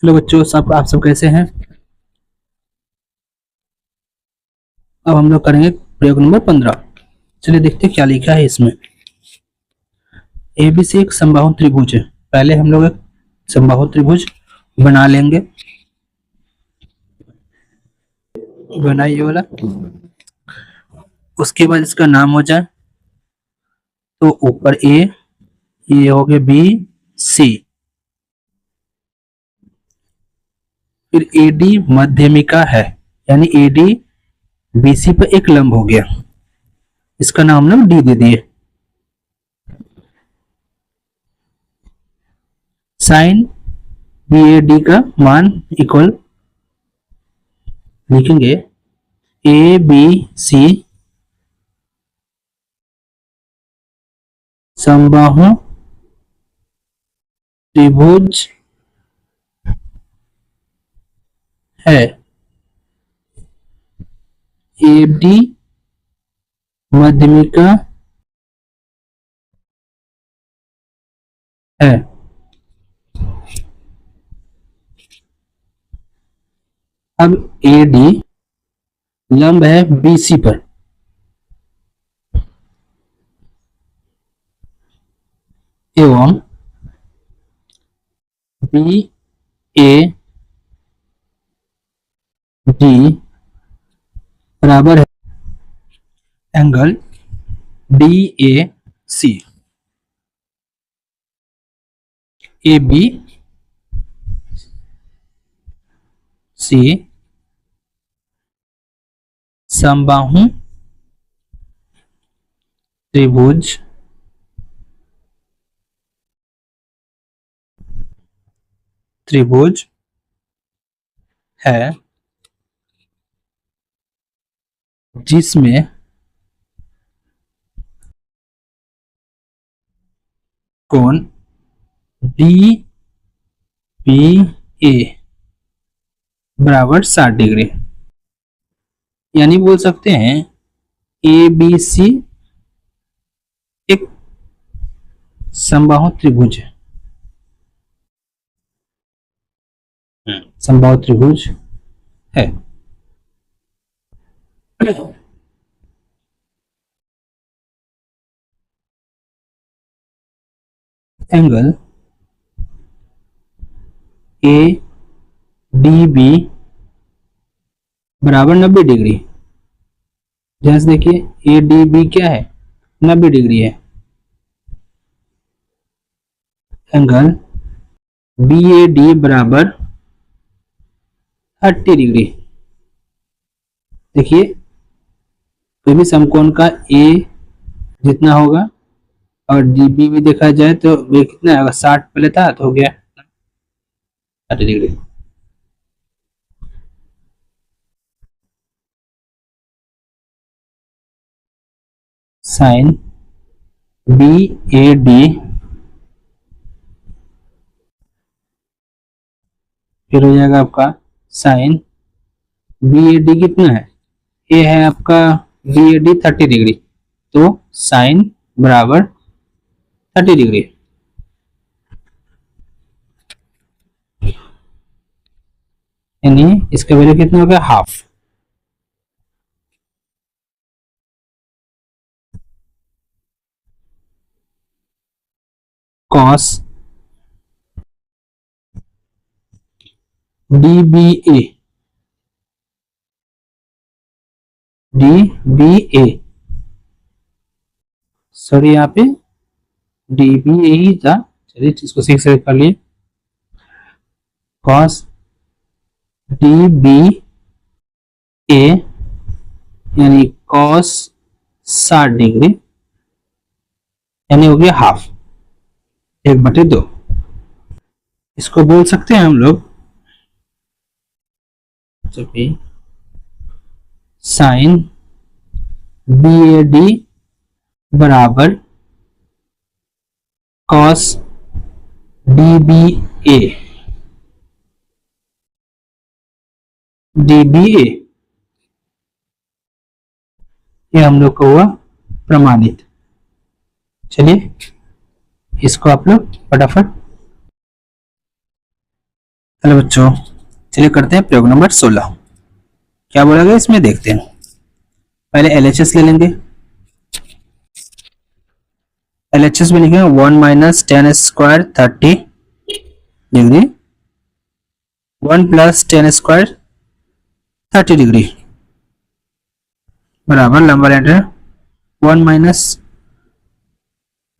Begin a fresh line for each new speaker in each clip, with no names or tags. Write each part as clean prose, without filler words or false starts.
Hello बच्चों, सब आप सब कैसे हैं। अब हम लोग करेंगे प्रयोग नंबर 15। चलिए देखते हैं क्या लिखा है इसमें। एबीसी एक समबाहु त्रिभुज है। पहले हम लोग एक समबाहु त्रिभुज बना लेंगे। बनाइए वाला। उसके बाद इसका नाम हो जाए तो ऊपर ए, ये हो गया बी सी, फिर एडी मध्यमिका है, यानी एडी बीसी पर एक लंब हो गया। इसका नाम हम डी दे दिए। साइन बी ए डी का मान इक्वल लिखेंगे ए बी सी समबाहु त्रिभुज है। ए डी मध्यमिका है। अब ए डी लंब है बीसी पर, एवं बी ए डी बराबर है angle D A C. A B C समबाहु त्रिभुज त्रिभुज है, जिसमें कोण डी पी ए बराबर 60 डिग्री। यानी बोल सकते हैं ए बी सी एक समबाहु त्रिभुज है। समबाहु त्रिभुज है। एंगल ए डी बी बराबर 90 डिग्री। जैसे देखिए ए डी बी क्या है, 90 डिग्री है। एंगल बी ए डी बराबर 30 डिग्री। देखिए कोई भी समकोण का ए जितना होगा और डी बी भी देखा जाए तो वे कितना है, अगर 60 पहले था तो हो गया 30 degree. Sine B A D फिर हो जाएगा आपका साइन बी ए डी कितना है, ए है आपका बी ए डी 30 डिग्री, तो साइन बराबर 30 डिग्री। यानी इसका वैल्यू कितना हो गया, half. Cos D B A D B A, sorry यहाँ पे डी बी ए ही था, चलिए इसको सीख से कर लिए। कॉस डी बी ए यानी कॉस 60 डिग्री, यानी हो गया हाफ, 1/2। इसको बोल सकते हैं हम लोग साइन बी ए डी बराबर cos D B A D B A, ये हम लोग को हुआ प्रमाणित। चलिए इसको आप लोग फटाफट हेलो बच्चों, चलिए करते हैं प्रयोग नंबर 16। क्या बोला गया इसमें देखते हैं। पहले LHS ले लेंगे। LHS में लिखेंगे 1 minus ten square 30 degree 1 plus ten square 30 degree बराबर लंबा लेटर 1 माइनस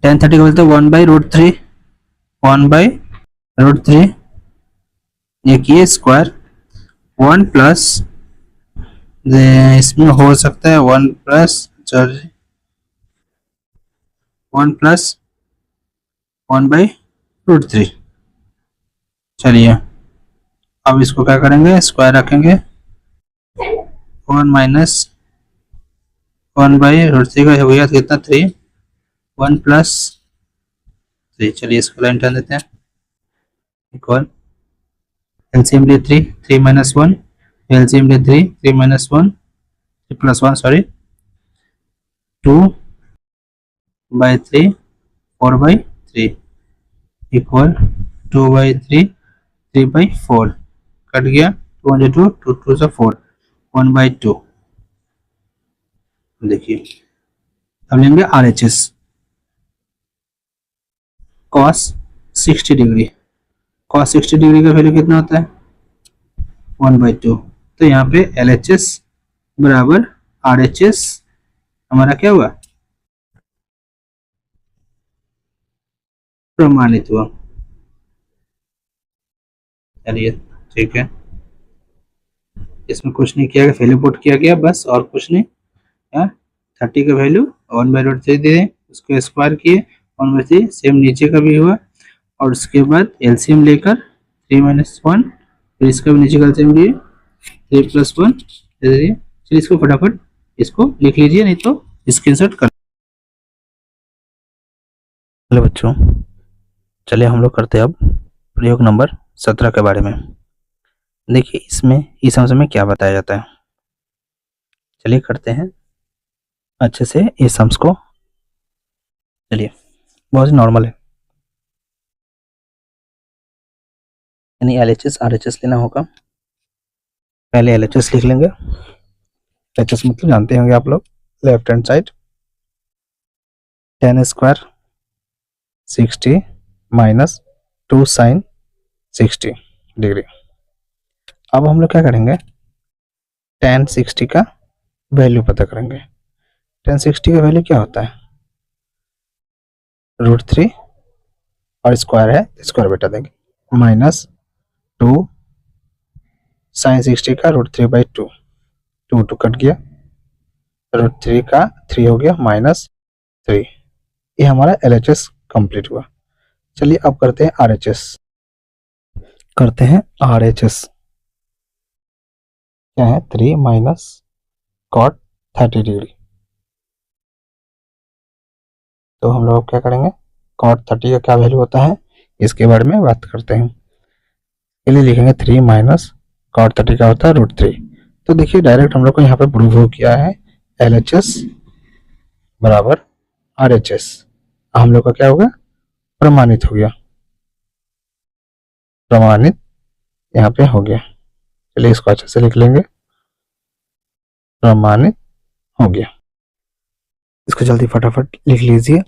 टेन 30 को बोलते हैं 1/√3 1/√3 ये किए स्क्वायर 1 प्लस इसमें हो सकता है 1 प्लस 1/√3। चलिए अब इसको क्या करेंगे, स्क्वायर रखेंगे 1 माइनस 1/√3 का हो गया कितना 3 1 प्लस 3। चलिए इसको लाइन टान देते हैं इक्वल एलसीएम ले 3 माइनस 1 एलसीएम ले 3 minus 1 plus 1 sorry 2/3 4/3 equal 2/3 3/4 cut गया 2 2 2 से 4 1/2। देखिए अब लेंगे RHS cos 60 degree. cos 60 degree का वैल्यू कितना होता है 1/2। तो यहाँ पे LHS बराबर RHS हमारा क्या हुआ प्रमाणित हुआ। चलिए ठीक है, इसमें कुछ नहीं किया गया, वैल्यू पुट किया गया बस और कुछ नहीं। 30 का वैल्यू 1/√3 दे दें, उसको स्क्वायर किए 1/3 सेम नीचे का भी हुआ और उसके बाद एलसीएम लेकर 3 माइनस 1 फिर इसका भी नीचे का एलसीएम लिए 3 प्लस 1 दे दीजिए। चलिए इसको फटाफट इसको लिख लीजिए नहीं तो स्क्रीनशॉट कर। हेलो बच्चों, चलिए हम लोग करते हैं अब प्रयोग नंबर 17 के बारे में। देखिए इसमें इस अंश में क्या बताया जाता है। चलिए करते हैं अच्छे से इस अंश को। चलिए बहुत नॉर्मल है, यानी LHS RHS लेना होगा। पहले LHS लिख लेंगे। LHS मतलब जानते होंगे आप लोग, left hand side tan square 60 minus 2 sine 60 degree. अब हम लोग क्या करेंगे, tan 60 का वैल्यू पता करेंगे। tan 60 का वैल्यू क्या होता है √3 और स्क्वायर है स्क्वायर बेटा देंगे माइनस 2 साइन 60 का √3/2 2 2 कट गया √3 का 3 हो गया माइनस 3। ये हमारा LHS कंप्लीट हुआ। चलिए अब करते हैं RHS। करते हैं RHS क्या है 3 माइनस cot 30 डिग्री। तो हम लोग क्या करेंगे, cot 30 का क्या वैल्यू होता है इसके बारे में बात करते हैं। चलिए लिखेंगे 3 माइनस cot 30 का होता है √3। तो देखिए डायरेक्ट हम लोग को यहाँ पे प्रूव हो किया है LHS बराबर RHS। हम लोग का क्या होगा प्रमाणित हो गया, प्रमाणित यहाँ पे हो गया। चलिए इसको अच्छे से लिख लेंगे, प्रमाणित हो गया। इसको जल्दी फटाफट लिख लीजिए।